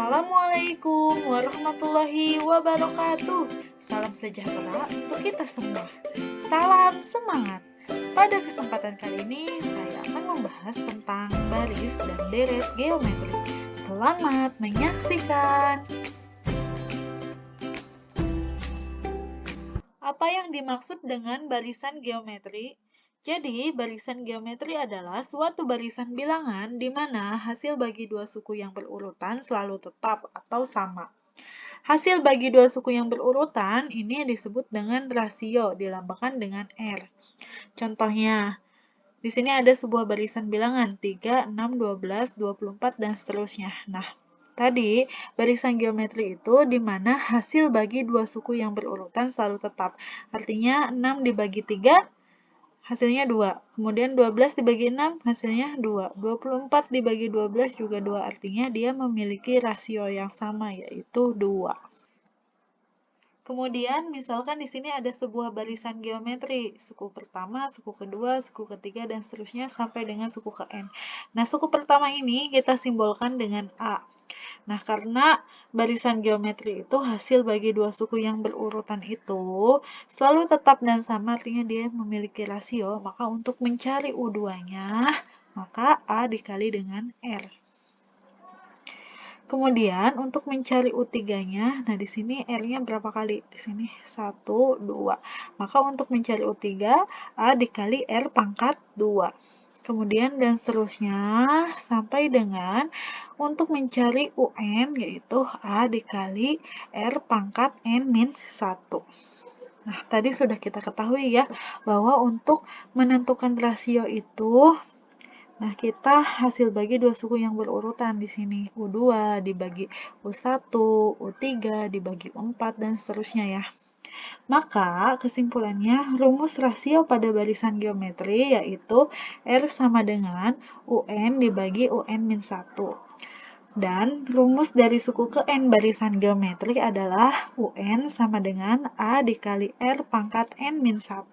Assalamualaikum warahmatullahi wabarakatuh. Salam sejahtera untuk kita semua. Salam semangat. Pada kesempatan kali ini, saya akan membahas tentang baris dan deret geometri. Selamat menyaksikan. Apa yang dimaksud dengan barisan geometri? Jadi, barisan geometri adalah suatu barisan bilangan di mana hasil bagi dua suku yang berurutan selalu tetap atau sama. Hasil bagi dua suku yang berurutan ini disebut dengan rasio, dilambangkan dengan R. Contohnya, di sini ada sebuah barisan bilangan 3, 6, 12, 24, dan seterusnya. Nah, tadi barisan geometri itu di mana hasil bagi dua suku yang berurutan selalu tetap. Artinya 6 dibagi 3 hasilnya 2. Kemudian 12 dibagi 6 hasilnya 2. 24 dibagi 12 juga 2. Artinya dia memiliki rasio yang sama yaitu 2. Kemudian, misalkan di sini ada sebuah barisan geometri, suku pertama, suku kedua, suku ketiga, dan seterusnya sampai dengan suku ke N. Nah, suku pertama ini kita simbolkan dengan A. Nah, karena barisan geometri itu hasil bagi dua suku yang berurutan itu selalu tetap dan sama, artinya dia memiliki rasio, maka untuk mencari U2-nya, maka A dikali dengan R. Kemudian untuk mencari U3-nya, nah di sini R-nya berapa kali? Di sini 1, 2. Maka untuk mencari U3, A dikali R pangkat 2. Kemudian dan seterusnya sampai dengan untuk mencari UN yaitu A dikali R pangkat N-1. Nah, tadi sudah kita ketahui ya bahwa untuk menentukan rasio itu nah, kita hasil bagi dua suku yang berurutan di sini. U2 dibagi U1, U3 dibagi U4, dan seterusnya ya. Maka, kesimpulannya, rumus rasio pada barisan geometri yaitu R sama dengan UN dibagi UN-1. Dan rumus dari suku ke N barisan geometri adalah UN sama dengan A dikali R pangkat N-1,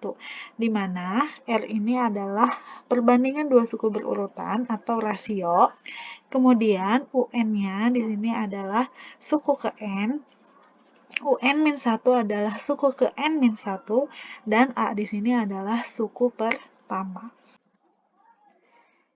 di mana R ini adalah perbandingan dua suku berurutan atau rasio. Kemudian UN-nya di sini adalah suku ke N, UN-1 adalah suku ke N-1, dan A di sini adalah suku pertama.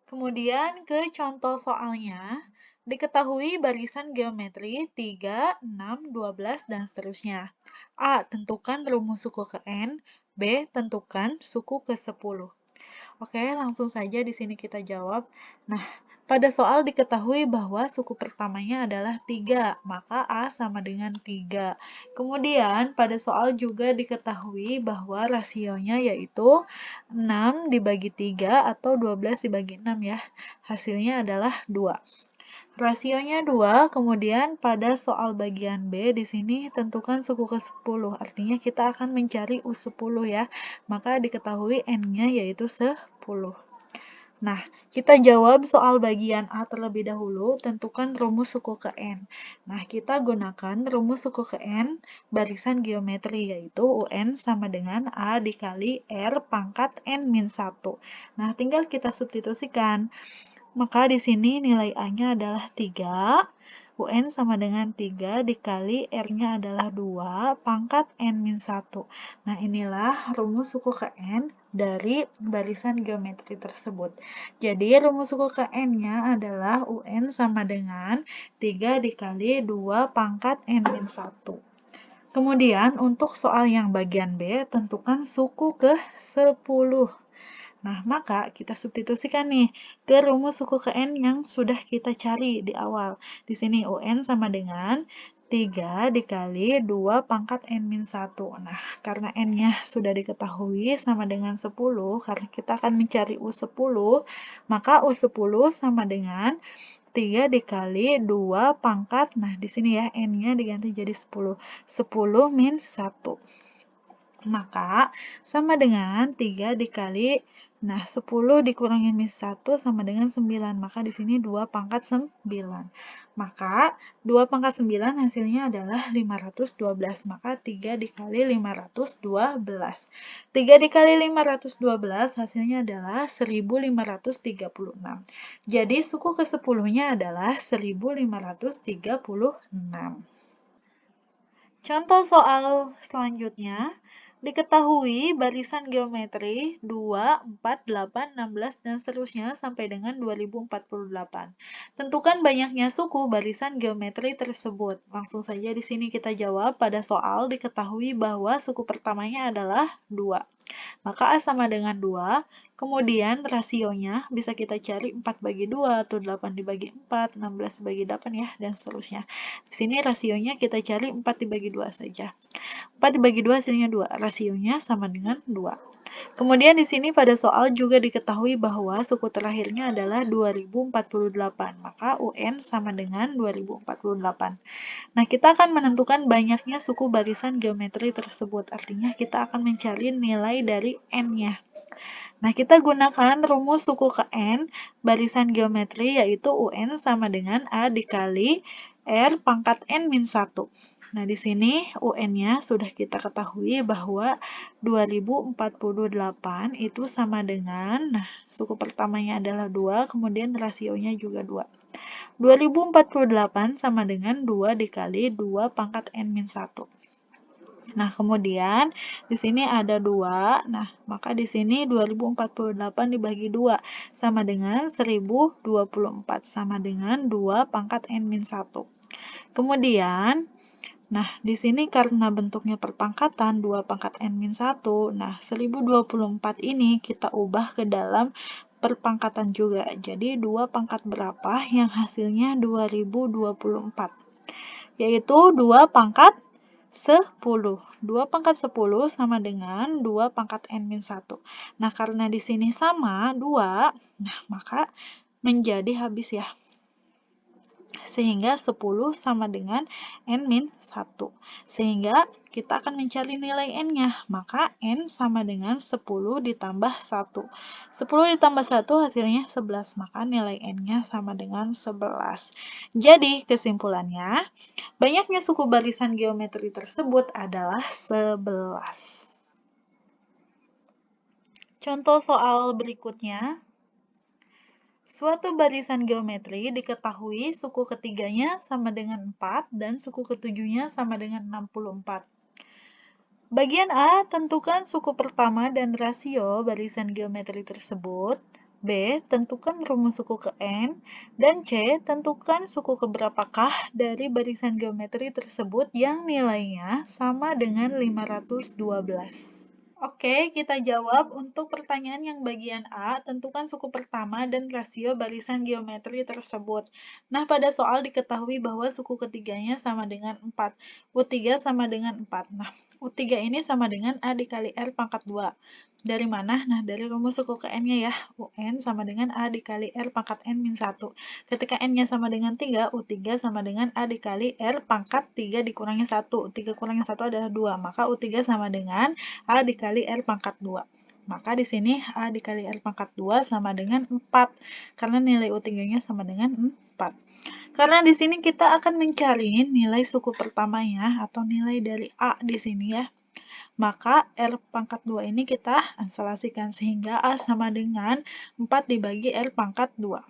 Kemudian ke contoh soalnya, diketahui barisan geometri 3, 6, 12, dan seterusnya. A. Tentukan rumus suku ke N. B. Tentukan suku ke 10. Oke, langsung saja di sini kita jawab. Nah, pada soal diketahui bahwa suku pertamanya adalah 3, maka A sama dengan 3. Kemudian, pada soal juga diketahui bahwa rasionya yaitu 6 dibagi 3 atau 12 dibagi 6 ya. Hasilnya adalah 2. Rasionya 2, kemudian pada soal bagian B di sini tentukan suku ke 10. Artinya kita akan mencari U10 ya. Maka diketahui N-nya yaitu 10. Nah, kita jawab soal bagian A terlebih dahulu, tentukan rumus suku ke N. Nah, kita gunakan rumus suku ke N barisan geometri, yaitu UN sama dengan A dikali R pangkat N-1. Nah, tinggal kita substitusikan. Maka di sini nilai A-nya adalah 3, UN sama dengan 3 dikali R-nya adalah 2, pangkat N-1. Nah, inilah rumus suku ke N dari barisan geometri tersebut. Jadi, rumus suku ke N-nya adalah UN sama dengan 3 dikali 2 pangkat N-1. Kemudian, untuk soal yang bagian B, tentukan suku ke 10. Nah, maka kita substitusikan nih ke rumus suku ke N yang sudah kita cari di awal. Di sini UN sama dengan 3 dikali 2 pangkat N-1. Nah, karena N-nya sudah diketahui sama dengan 10, karena kita akan mencari U10, maka U10 sama dengan 3 dikali 2 pangkat, nah di sini ya N-nya diganti jadi 10. 10 min 1. Maka sama dengan 3 dikali, nah 10 dikurangi min 1 sama dengan 9. Maka di sini 2 pangkat 9. Maka 2 pangkat 9 hasilnya adalah 512. Maka 3 dikali 512. 3 dikali 512 hasilnya adalah 1536. Jadi suku ke-10-nya adalah 1536. Contoh soal selanjutnya, diketahui barisan geometri 2, 4, 8, 16, dan seterusnya sampai dengan 2048. Tentukan banyaknya suku barisan geometri tersebut. Langsung saja di sini kita jawab pada soal diketahui bahwa suku pertamanya adalah 2. Maka A sama dengan 2, kemudian rasionya bisa kita cari 4 bagi 2, atau 8 dibagi 4, 16 dibagi 8 ya, dan seterusnya. Di sini rasionya kita cari 4 dibagi 2 saja. 4 dibagi 2 hasilnya 2, rasionya sama dengan 2. Kemudian di sini pada soal juga diketahui bahwa suku terakhirnya adalah 2048, maka UN sama dengan 2048. Nah, kita akan menentukan banyaknya suku barisan geometri tersebut, artinya kita akan mencari nilai dari N-nya. Nah, kita gunakan rumus suku ke N barisan geometri, yaitu UN sama dengan A dikali R pangkat N-1. Nah, di sini UN-nya sudah kita ketahui bahwa 2048 itu sama dengan, nah, suku pertamanya adalah 2, kemudian rasionya juga 2. 2048 sama dengan 2 dikali 2 pangkat N-1. Nah, kemudian di sini ada 2. Nah, maka di sini 2048 dibagi 2 sama dengan 1024 sama dengan 2 pangkat N-1. Kemudian, nah, di sini karena bentuknya perpangkatan 2 pangkat N-1, nah 1024 ini kita ubah ke dalam perpangkatan juga. Jadi 2 pangkat berapa yang hasilnya 2024? Yaitu 2 pangkat 10. 2 pangkat 10 sama dengan 2 pangkat N-1. Nah, karena di sini sama 2, nah maka menjadi habis ya. Sehingga 10 sama dengan N-1. Sehingga kita akan mencari nilai N-nya. Maka N sama dengan 10 ditambah 1. 10 ditambah 1 hasilnya 11. Maka nilai N-nya sama dengan 11. Jadi, kesimpulannya, banyaknya suku barisan geometri tersebut adalah 11. Contoh soal berikutnya. Suatu barisan geometri diketahui suku ketiganya sama dengan 4 dan suku ketujuhnya sama dengan 64. Bagian A, tentukan suku pertama dan rasio barisan geometri tersebut. B, tentukan rumus suku ke N. Dan C, tentukan suku keberapakah dari barisan geometri tersebut yang nilainya sama dengan 512. Oke, kita jawab untuk pertanyaan yang bagian A, tentukan suku pertama dan rasio barisan geometri tersebut. Nah, pada soal diketahui bahwa suku ketiganya sama dengan 4. U3 sama dengan 4. Nah, U3 ini sama dengan A dikali R pangkat 2. Dari mana? Nah, dari rumus suku ke N-nya ya. UN sama dengan A dikali R pangkat N-1. Ketika N-nya sama dengan 3, U3 sama dengan A dikali R pangkat 3 dikurangi 1. 3 kurangi 1 adalah 2. Maka U3 sama dengan A dikali R pangkat 2. Maka di sini A dikali R pangkat 2 sama dengan 4. Karena nilai U3-nya sama dengan 4. Karena di sini kita akan mencari nilai suku pertamanya atau nilai dari A di sini ya. Maka R pangkat 2 ini kita ansalasikan sehingga A sama dengan 4 dibagi R pangkat 2.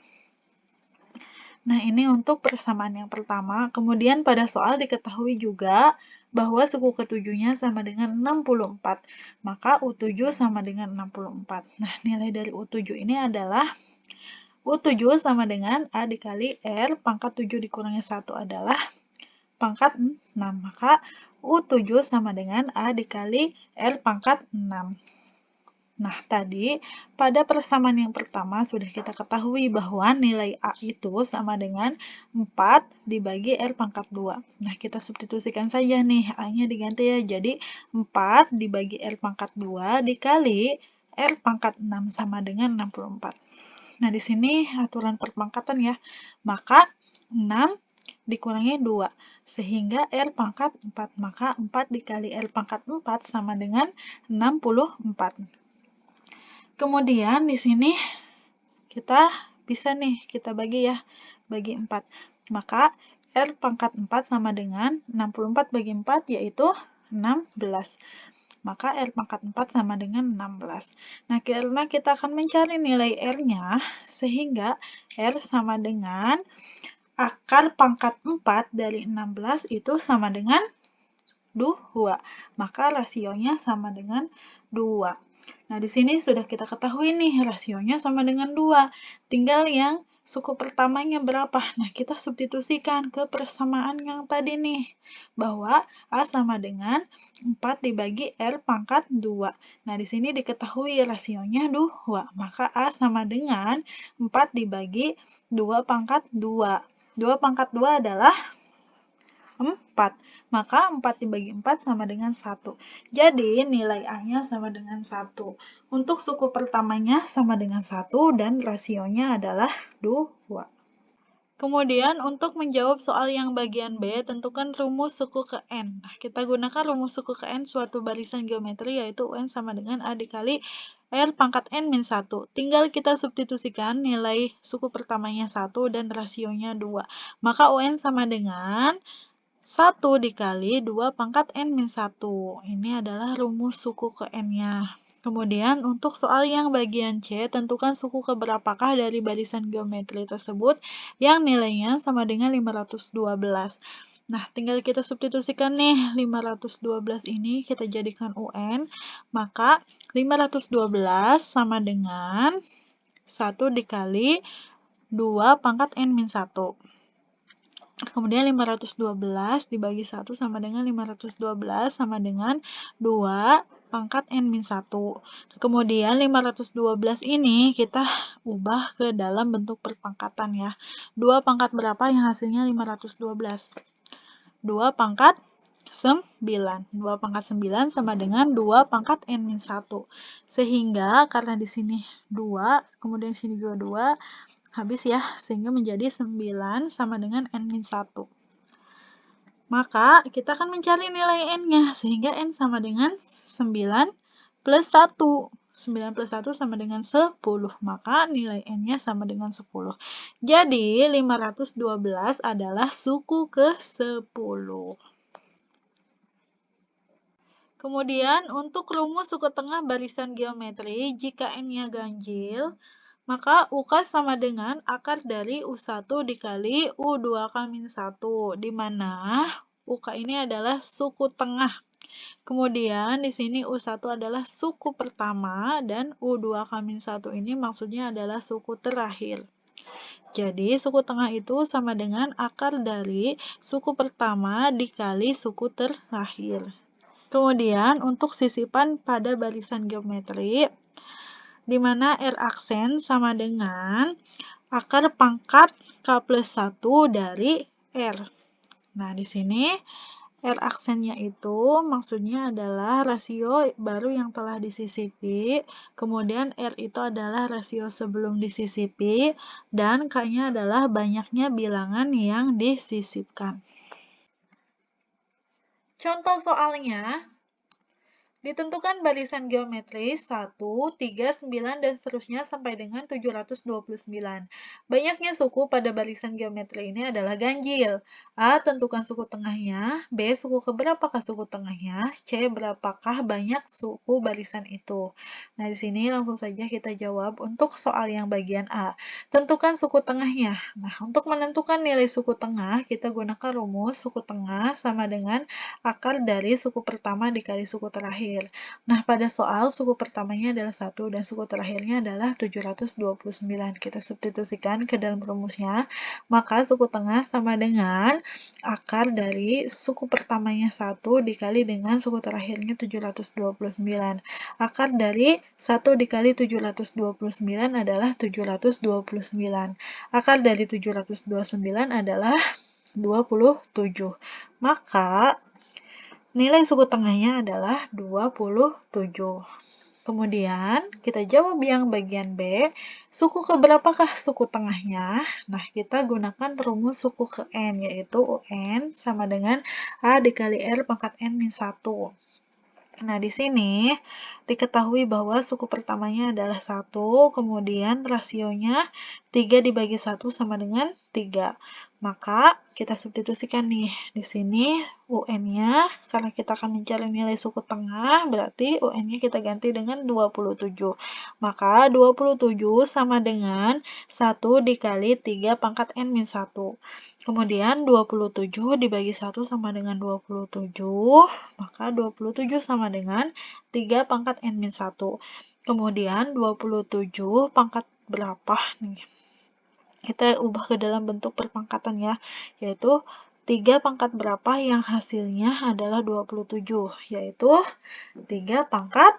Nah, ini untuk persamaan yang pertama. Kemudian pada soal diketahui juga bahwa suku ketujuhnya sama dengan 64. Maka U7 sama dengan 64. Nah, nilai dari U7 ini adalah U7 sama dengan A dikali R pangkat 7 dikurangi 1 adalah pangkat 6. Maka U7 sama dengan A dikali R pangkat 6. Nah, tadi pada persamaan yang pertama sudah kita ketahui bahwa nilai A itu sama dengan 4 dibagi R pangkat 2. Nah, kita substitusikan saja nih, A-nya diganti ya. Jadi, 4 dibagi R pangkat 2 dikali R pangkat 6 sama dengan 64. Nah, di sini aturan perpangkatan ya. Maka, 6 dikurangi 2. sehingga R pangkat 4. Maka 4 dikali R pangkat 4 sama dengan 64. Kemudian di sini kita bisa nih, kita bagi ya, bagi 4. Maka R pangkat 4 sama dengan 64 bagi 4 yaitu 16. Maka R pangkat 4 sama dengan 16. Nah, karena kita akan mencari nilai R-nya, sehingga R sama dengan akar pangkat 4 dari 16 itu sama dengan 2. Maka rasionya sama dengan 2. Nah, di sini sudah kita ketahui nih, rasionya sama dengan 2. Tinggal yang suku pertamanya berapa? Nah, kita substitusikan ke persamaan yang tadi nih, bahwa A sama dengan 4 dibagi R pangkat 2. Nah, di sini diketahui rasionya 2, maka A sama dengan 4 dibagi 2 pangkat 2. 2 pangkat 2 adalah 4. Maka 4 dibagi 4 sama dengan 1. Jadi, nilai A-nya sama dengan 1. Untuk suku pertamanya sama dengan 1 dan rasionya adalah 2. Kemudian, untuk menjawab soal yang bagian B, tentukan rumus suku ke N. Nah, kita gunakan rumus suku ke N suatu barisan geometri, yaitu UN sama dengan A dikali R pangkat N min 1. Tinggal kita substitusikan nilai suku pertamanya 1 dan rasionya 2. Maka UN sama dengan 1 dikali 2 pangkat N min 1. Ini adalah rumus suku ke N-nya. Kemudian, untuk soal yang bagian C, tentukan suku keberapakah dari barisan geometri tersebut yang nilainya sama dengan 512. Nah, tinggal kita substitusikan nih, 512 ini kita jadikan UN, maka 512 sama dengan 1 dikali 2 pangkat N min 1. Kemudian 512 dibagi 1 sama dengan 512 sama dengan 2 pangkat N min 1. Kemudian 512 ini kita ubah ke dalam bentuk perpangkatan ya. 2 pangkat berapa yang hasilnya 512? 2 pangkat 9. 2 pangkat 9 sama dengan 2 pangkat N min 1. Sehingga karena di sini 2, kemudian di sini juga 2, habis ya, sehingga menjadi 9 sama dengan N-1. Maka, kita akan mencari nilai N-nya, sehingga N sama dengan 9 plus 1. 9 plus 1 sama dengan 10, maka nilai N-nya sama dengan 10. Jadi, 512 adalah suku ke-10. Kemudian, untuk rumus suku tengah barisan geometri, jika N-nya ganjil, maka UK sama dengan akar dari U1 dikali U2K-1, di mana UK ini adalah suku tengah. Kemudian di sini U1 adalah suku pertama dan U2K-1 ini maksudnya adalah suku terakhir. Jadi, suku tengah itu sama dengan akar dari suku pertama dikali suku terakhir. Kemudian, untuk sisipan pada barisan geometri, di mana R aksen sama dengan akar pangkat K plus 1 dari R. Nah, di sini R aksennya itu maksudnya adalah rasio baru yang telah disisipi, kemudian R itu adalah rasio sebelum disisipi, dan K-nya adalah banyaknya bilangan yang disisipkan. Contoh soalnya, ditentukan barisan geometri 1, 3, 9, dan seterusnya sampai dengan 729. Banyaknya suku pada barisan geometri ini adalah ganjil. A. Tentukan suku tengahnya. B. Suku keberapakah suku tengahnya. C. Berapakah banyak suku barisan itu. Nah, di sini langsung saja kita jawab untuk soal yang bagian A. Tentukan suku tengahnya. Nah, untuk menentukan nilai suku tengah, kita gunakan rumus suku tengah sama dengan akar dari suku pertama dikali suku terakhir. Nah, pada soal suku pertamanya adalah 1 dan suku terakhirnya adalah 729. Kita substitusikan ke dalam rumusnya, maka suku tengah sama dengan akar dari suku pertamanya 1 dikali dengan suku terakhirnya 729. Akar dari 1 dikali 729 adalah 729. Akar dari 729 adalah 27. Maka, nilai suku tengahnya adalah 27. Kemudian, kita jawab yang bagian B, suku keberapakah suku tengahnya? Nah, kita gunakan rumus suku ke N, yaitu UN sama dengan A dikali R pangkat N min 1. Nah, di sini diketahui bahwa suku pertamanya adalah 1, kemudian rasionya 3 dibagi 1 sama dengan 3. Maka, kita substitusikan nih. Di sini UN-nya, karena kita akan mencari nilai suku tengah, berarti UN-nya kita ganti dengan 27. Maka, 27 sama dengan 1 dikali 3 pangkat N min 1. Kemudian 27 dibagi 1 sama dengan 27, maka 27 sama dengan 3 pangkat N min 1. Kemudian 27 pangkat berapa nih? Kita ubah ke dalam bentuk perpangkatan ya, yaitu 3 pangkat berapa yang hasilnya adalah 27, yaitu 3 pangkat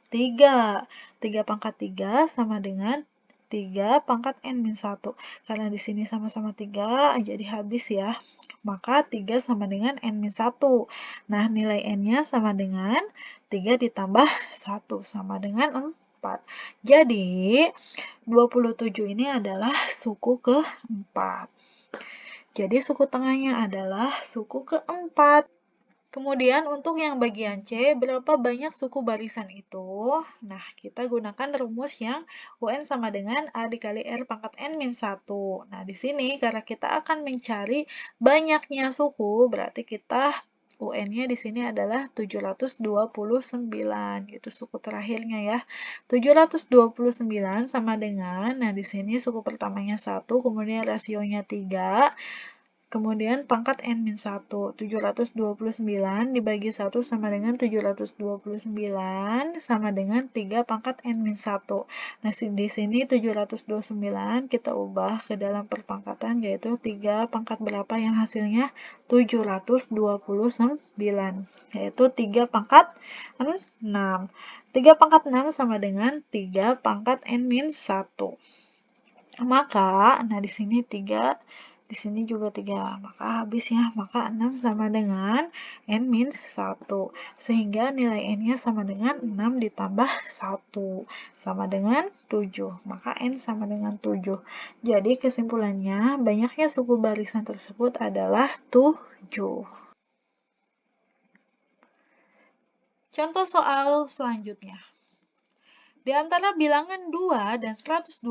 3. 3 pangkat 3 sama dengan 3 pangkat N min 1. Karena di sini sama-sama 3, jadi habis ya. Maka 3 sama dengan N min 1. Nah, nilai N-nya sama dengan 3 ditambah 1 sama dengan 4. Jadi, 27 ini adalah suku keempat. Jadi, suku tengahnya adalah suku keempat. Kemudian untuk yang bagian C, berapa banyak suku barisan itu? Nah, kita gunakan rumus yang UN sama dengan A dikali R pangkat N min 1. Nah, di sini karena kita akan mencari banyaknya suku, berarti kita UN-nya di sini adalah 729, gitu suku terakhirnya ya. 729 sama dengan, nah di sini suku pertamanya 1, kemudian rasionya 3, kemudian pangkat N min 1, 729 dibagi 1 sama dengan 729 sama dengan 3 pangkat N min 1. Nah, di sini 729 kita ubah ke dalam perpangkatan, yaitu 3 pangkat berapa yang hasilnya 729, yaitu 3 pangkat 6. 3 pangkat 6 sama dengan 3 pangkat N min 1. Maka, nah di sini 3, di sini juga 3, maka habis ya, maka 6 sama dengan N min 1, sehingga nilai N-nya sama dengan 6 ditambah 1, sama dengan 7, maka N sama dengan 7. Jadi kesimpulannya, banyaknya suku barisan tersebut adalah 7. Contoh soal selanjutnya. Di antara bilangan 2 dan 128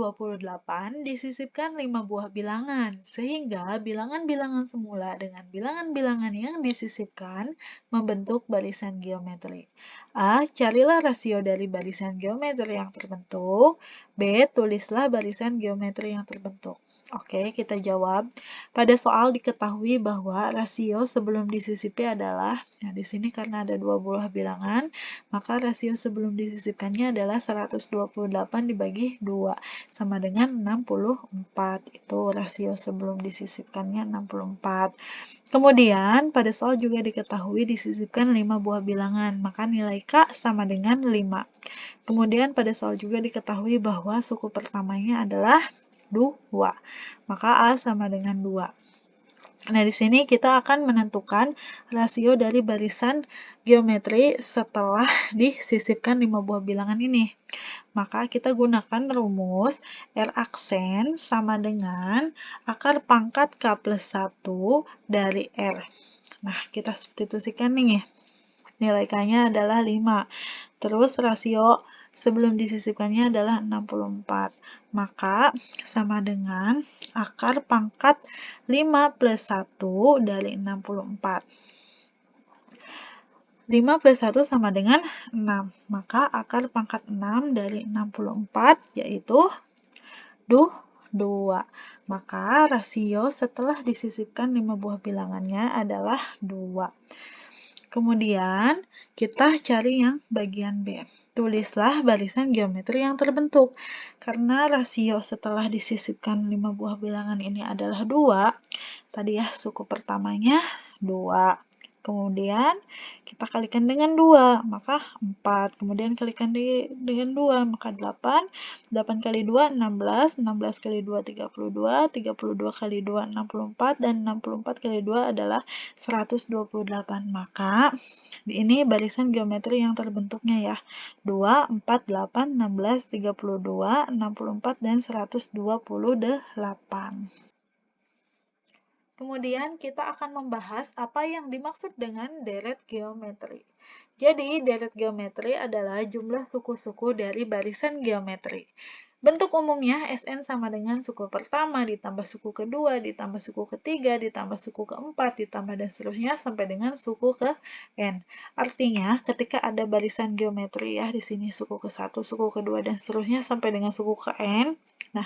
disisipkan 5 buah bilangan, sehingga bilangan-bilangan semula dengan bilangan-bilangan yang disisipkan membentuk barisan geometri. A. Carilah rasio dari barisan geometri yang terbentuk. B. Tulislah barisan geometri yang terbentuk. Oke, kita jawab. Pada soal diketahui bahwa rasio sebelum disisipi adalah, nah di sini karena ada 2 buah bilangan, maka rasio sebelum disisipkannya adalah 128 dibagi 2, sama dengan 64. Itu rasio sebelum disisipkannya 64. Kemudian, pada soal juga diketahui disisipkan 5 buah bilangan, maka nilai K sama dengan 5. Kemudian, pada soal juga diketahui bahwa suku pertamanya adalah 2, maka A sama dengan 2. Nah, di sini kita akan menentukan rasio dari barisan geometri setelah disisipkan 5 buah bilangan ini. Maka kita gunakan rumus R aksen sama dengan akar pangkat K plus 1 dari R. Nah, kita substitusikan nih. Nilai K-nya adalah 5. Terus rasio sebelum disisipkannya adalah 64. Maka sama dengan akar pangkat 5 plus 1 dari 64. 5 plus 1 sama dengan 6. Maka akar pangkat 6 dari 64 yaitu 2. Maka rasio setelah disisipkan 5 buah bilangannya adalah 2. Kemudian, kita cari yang bagian B. Tulislah barisan geometri yang terbentuk. Karena rasio setelah disisipkan 5 buah bilangan ini adalah 2, tadi ya suku pertamanya 2. Kemudian kita kalikan dengan 2, maka 4. Kemudian kalikan dengan 2, maka 8. 8 kali 2, 16. 16 kali 2, 32. 32 kali 2, 64. Dan 64 kali 2 adalah 128. Maka ini barisan geometri yang terbentuknya ya. 2, 4, 8, 16, 32, 64, dan 128. Kemudian kita akan membahas apa yang dimaksud dengan deret geometri. Jadi, deret geometri adalah jumlah suku-suku dari barisan geometri. Bentuk umumnya Sn sama dengan suku pertama ditambah suku kedua, ditambah suku ketiga, ditambah suku keempat, ditambah dan seterusnya sampai dengan suku ke n. Artinya, ketika ada barisan geometri ya, di sini suku ke-1, suku kedua, dan seterusnya sampai dengan suku ke n. Nah,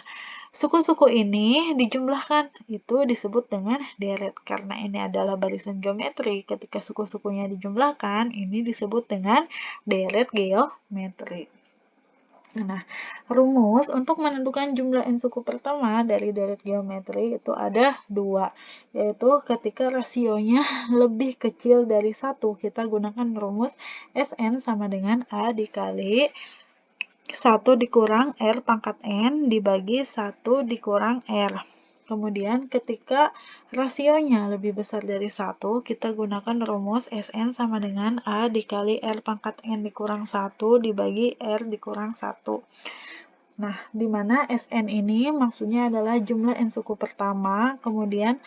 suku-suku ini dijumlahkan, itu disebut dengan deret. Karena ini adalah barisan geometri, ketika suku-sukunya dijumlahkan, ini disebut dengan deret geometri. Nah, rumus untuk menentukan jumlah n suku pertama dari deret geometri itu ada 2, yaitu ketika rasionya lebih kecil dari 1, kita gunakan rumus Sn sama dengan A dikali 1 dikurang R pangkat N dibagi 1 dikurang R. Kemudian ketika rasionya lebih besar dari 1, kita gunakan rumus Sn sama dengan A dikali R pangkat N dikurang 1 dibagi R dikurang 1. Nah, di mana Sn ini maksudnya adalah jumlah n suku pertama, kemudian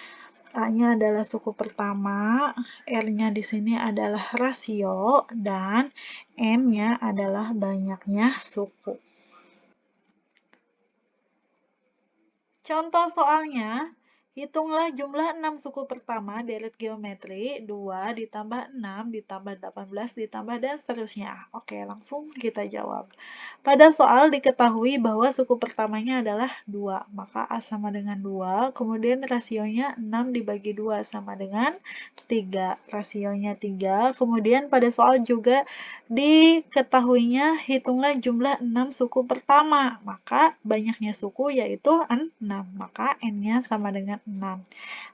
A-nya adalah suku pertama, R-nya di sini adalah rasio, dan N-nya adalah banyaknya suku. Contoh soalnya, hitunglah jumlah 6 suku pertama deret geometri, 2 ditambah 6 ditambah 18 ditambah dan seterusnya. Oke, langsung kita jawab. Pada soal diketahui bahwa suku pertamanya adalah 2, maka A sama dengan 2, kemudian rasionya 6 dibagi 2 sama dengan 3, rasionya 3, kemudian pada soal juga diketahuinya hitunglah jumlah 6 suku pertama, maka banyaknya suku yaitu 6, maka N-nya sama dengan 6.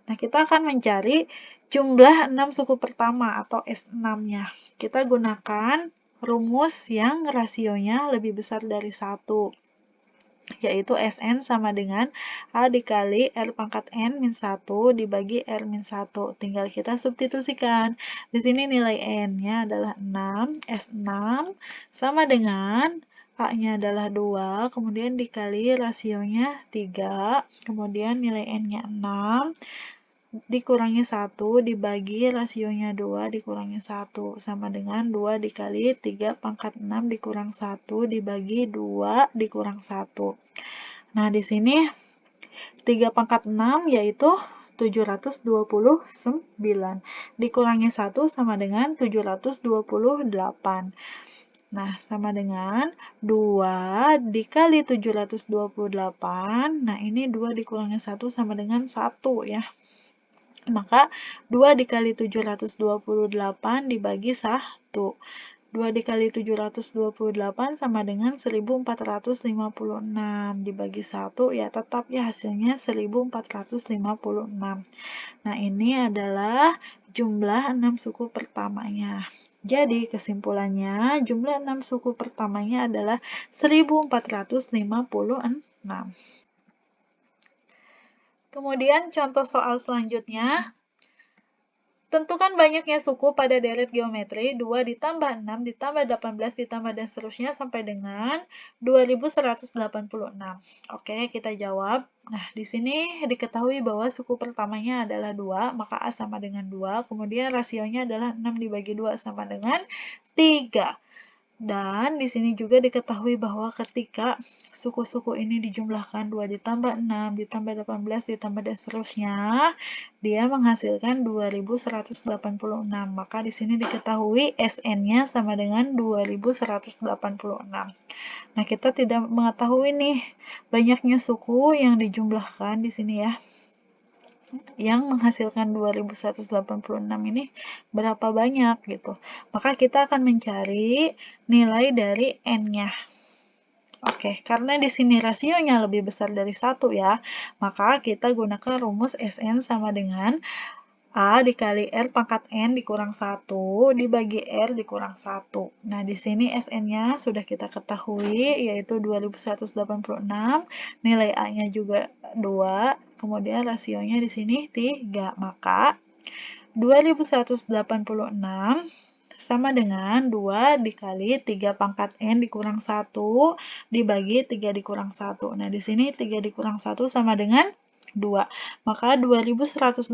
Nah, kita akan mencari jumlah 6 suku pertama atau S6-nya. Kita gunakan rumus yang rasionya lebih besar dari 1, yaitu Sn sama dengan A dikali R pangkat N min 1 dibagi R min 1. Tinggal kita substitusikan. Di sini nilai N-nya adalah 6, S6 sama dengan A-nya adalah 2, kemudian dikali rasionya 3, kemudian nilai N-nya 6, dikurangi 1, dibagi rasionya 2, dikurangi 1, sama dengan 2 dikali 3 pangkat 6 dikurang 1, dibagi 2, dikurang 1. Nah, di sini 3 pangkat 6 yaitu 729, dikurangi 1 sama dengan 728. Nah, sama dengan 2 dikali 728, nah ini 2 dikurangi 1 sama dengan 1 ya. Maka 2 dikali 728 dibagi 1. 2 dikali 728 sama dengan 1456. Dibagi 1, ya tetap ya hasilnya 1456. Nah, ini adalah jumlah 6 suku pertamanya. Jadi, kesimpulannya, jumlah 6 suku pertamanya adalah 1456. Kemudian, contoh soal selanjutnya. Tentukan banyaknya suku pada deret geometri 2 ditambah 6 ditambah 18 ditambah dan seterusnya sampai dengan 2186. Oke, kita jawab. Nah, di sini diketahui bahwa suku pertamanya adalah 2, maka A sama dengan 2. Kemudian rasionya adalah 6 dibagi 2 sama dengan 3. Dan di sini juga diketahui bahwa ketika suku-suku ini dijumlahkan 2 ditambah 6 ditambah 18 ditambah dan seterusnya, dia menghasilkan 2186. Maka di sini diketahui Sn-nya sama dengan 2186. Nah, kita tidak mengetahui nih banyaknya suku yang dijumlahkan di sini ya, yang menghasilkan 2186 ini berapa banyak gitu. Maka kita akan mencari nilai dari N-nya. Oke, karena di sini rasionya lebih besar dari 1 ya, maka kita gunakan rumus Sn sama dengan A dikali R pangkat N dikurang 1 dibagi R dikurang 1. Nah, di sini Sn-nya sudah kita ketahui, yaitu 2186, nilai A-nya juga 2, kemudian rasionya di sini 3. Maka 2186 sama dengan 2 dikali 3 pangkat N dikurang 1 dibagi 3 dikurang 1. Nah, di sini 3 dikurang 1 sama dengan 2. Maka 2186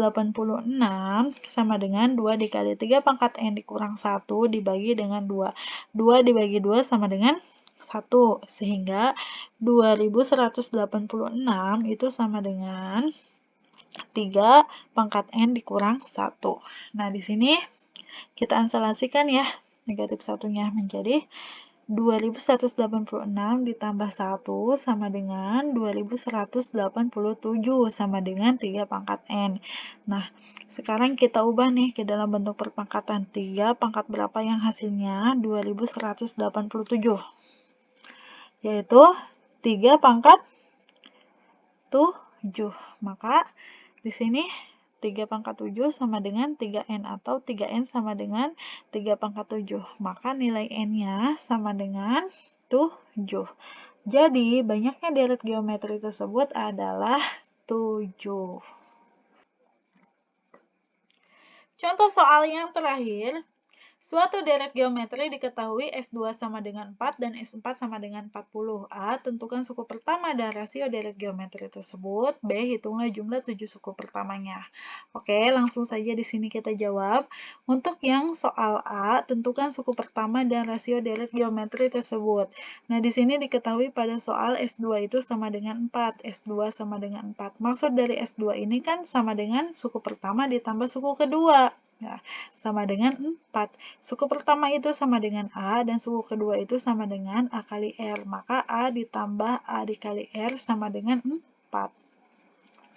sama dengan 2 dikali 3 pangkat N dikurang 1 dibagi dengan 2. 2 dibagi 2 sama dengan 1. Sehingga 2186 itu sama dengan 3 pangkat N dikurang 1. Nah, di sini kita ansalasikan ya, negatif satunya menjadi 2186 ditambah 1 sama dengan 2187 sama dengan 3 pangkat N. Nah, sekarang kita ubah nih ke dalam bentuk perpangkatan. 3 pangkat berapa yang hasilnya? 2187. Yaitu 3 pangkat 7. Maka di sini 3 pangkat 7 sama dengan 3N atau 3N sama dengan 3 pangkat 7. Maka nilai N-nya sama dengan 7. Jadi, banyaknya deret geometri tersebut adalah 7. Contoh soal yang terakhir. Suatu deret geometri diketahui S2 sama dengan 4 dan S4 sama dengan 40. A. Tentukan suku pertama dan rasio deret geometri tersebut. B. Hitunglah jumlah 7 suku pertamanya. Oke, langsung saja di sini kita jawab. Untuk yang soal A, tentukan suku pertama dan rasio deret geometri tersebut. Nah, di sini diketahui pada soal S2 itu sama dengan 4. S2 sama dengan 4. Maksud dari S2 ini kan sama dengan suku pertama ditambah suku kedua. Nah, sama dengan 4. Suku pertama itu sama dengan A, dan suku kedua itu sama dengan A kali R. Maka A ditambah A dikali R sama dengan 4.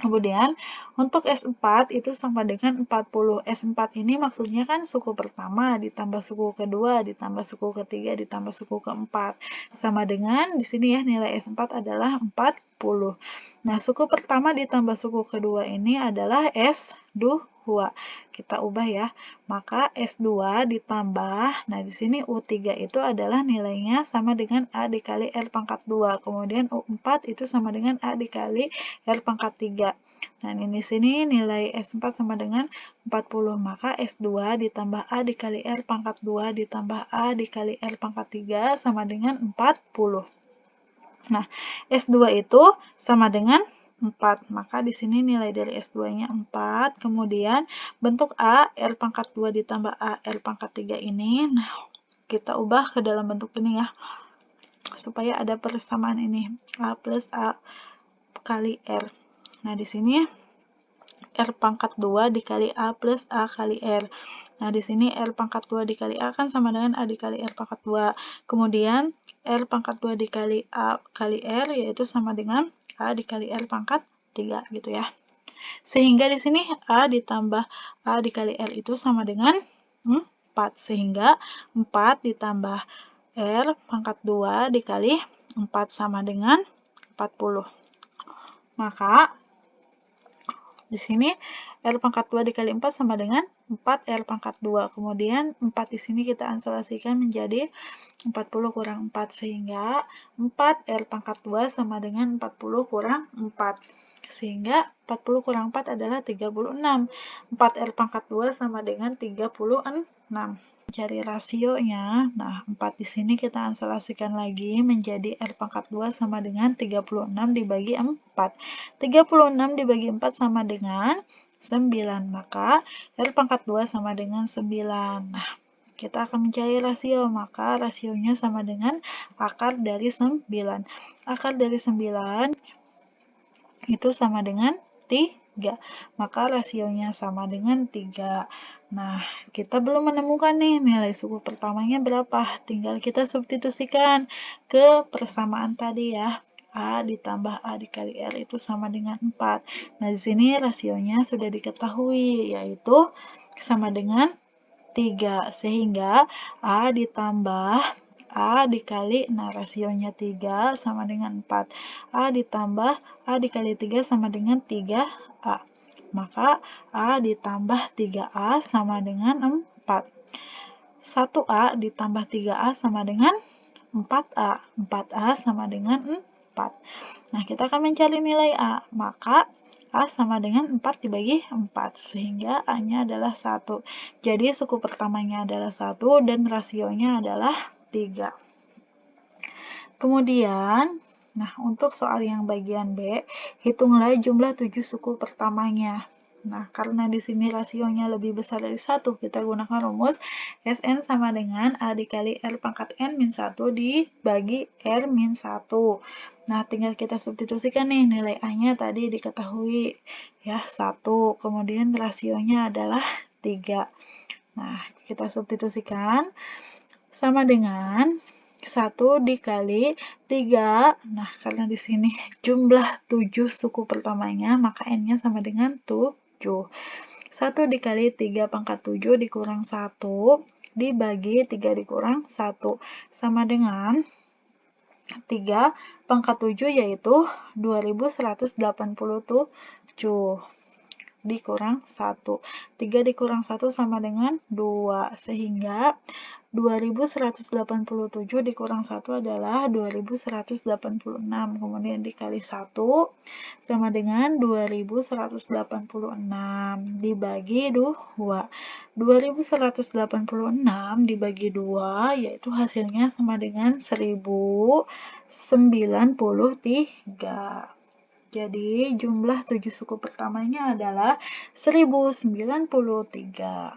Kemudian, untuk S4 itu sama dengan 40. S4 ini maksudnya kan suku pertama, ditambah suku kedua, ditambah suku ketiga, ditambah suku keempat. Sama dengan, di sini ya, nilai S4 adalah 40. Nah, suku pertama ditambah suku kedua ini adalah S2. Kita ubah ya. Maka S2 ditambah, nah di sini U3 itu adalah nilainya sama dengan A dikali R pangkat 2. Kemudian U4 itu sama dengan A dikali R pangkat 3. Nah, ini sini nilai S4 sama dengan 40. Maka S2 ditambah A dikali R pangkat 2 ditambah A dikali R pangkat 3 sama dengan 40. Nah, S2 itu sama dengan 4. Maka di sini nilai dari S2-nya 4. Kemudian bentuk A, R pangkat 2 ditambah A, R pangkat 3 ini. Nah, kita ubah ke dalam bentuk ini ya. Supaya ada persamaan ini. A plus A kali R. Nah, di sini R pangkat 2 dikali A plus A kali R. Nah, di sini R pangkat 2 dikali A kan sama dengan A dikali R pangkat 2. Kemudian, R pangkat 2 dikali A kali R, yaitu sama dengan A dikali R pangkat 3, gitu ya. Sehingga di sini A ditambah A dikali R itu sama dengan 4. Sehingga 4 ditambah R pangkat 2 dikali 4 sama dengan 40. Maka, di sini R pangkat 2 dikali 4 sama dengan 4 R pangkat 2. Kemudian 4 di sini kita ansalasikan menjadi 40 kurang 4. Sehingga 4 R pangkat 2 sama dengan 40 kurang 4. Sehingga 40 kurang 4 adalah 36. 4 R pangkat 2 sama dengan 36. Cari rasionya, nah 4 di sini kita ansalasikan lagi menjadi R pangkat 2 sama dengan 36 dibagi 4. 36 dibagi 4 sama dengan 9, maka R pangkat 2 sama dengan 9. Nah, kita akan mencari rasio, maka rasionya sama dengan akar dari 9. Akar dari 9 itu sama dengan 3. Maka rasionya sama dengan 3. Nah, kita belum menemukan nih nilai suku pertamanya berapa. Tinggal kita substitusikan ke persamaan tadi ya. A ditambah A dikali R itu sama dengan 4. Nah, di sini rasionya sudah diketahui, yaitu sama dengan 3. Sehingga A ditambah A dikali, nah rasionya 3 sama dengan 4. A ditambah A dikali 3 sama dengan 3A. Maka A ditambah 3A sama dengan 4. 1A ditambah 3A sama dengan 4A. 4A sama dengan 4. Nah, kita akan mencari nilai A. Maka A sama dengan 4 dibagi 4, sehingga A-nya adalah 1. Jadi, suku pertamanya adalah 1 dan rasionya adalah 3. Kemudian, nah untuk soal yang bagian B, hitunglah jumlah 7 suku pertamanya. Nah, karena di sini rasionya lebih besar dari 1, kita gunakan rumus Sn sama dengan A dikali R pangkat N min 1 dibagi R min 1. Nah, tinggal kita substitusikan nih, nilai A-nya tadi diketahui, ya 1, kemudian rasionya adalah 3. Nah, kita substitusikan sama dengan 1 dikali 3. Nah, karena di sini jumlah 7 suku pertamanya, maka N-nya sama dengan 7. 1 dikali 3 pangkat 7 dikurang 1 dibagi 3 dikurang 1 sama dengan 3 pangkat 7 yaitu 2187 dikurang 1. 3 dikurang 1 sama dengan 2, sehingga 2187 dikurang 1 adalah 2186, kemudian dikali 1 sama dengan 2186 dibagi 2. 2186 dibagi 2 yaitu hasilnya sama dengan 1093. Jadi, jumlah 7 suku pertamanya adalah 1093.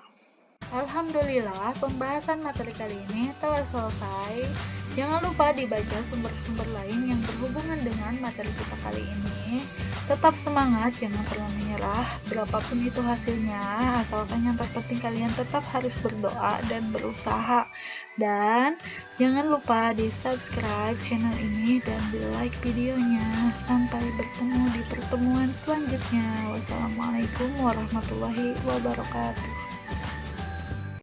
Alhamdulillah, pembahasan materi kali ini telah selesai. Jangan lupa dibaca sumber-sumber lain yang berhubungan dengan materi kita kali ini. Tetap semangat, jangan pernah menyerah. Berapapun itu hasilnya, asalkan yang terpenting kalian tetap harus berdoa dan berusaha. Dan jangan lupa di subscribe channel ini dan di like videonya. Sampai bertemu di pertemuan selanjutnya. Wassalamualaikum warahmatullahi wabarakatuh.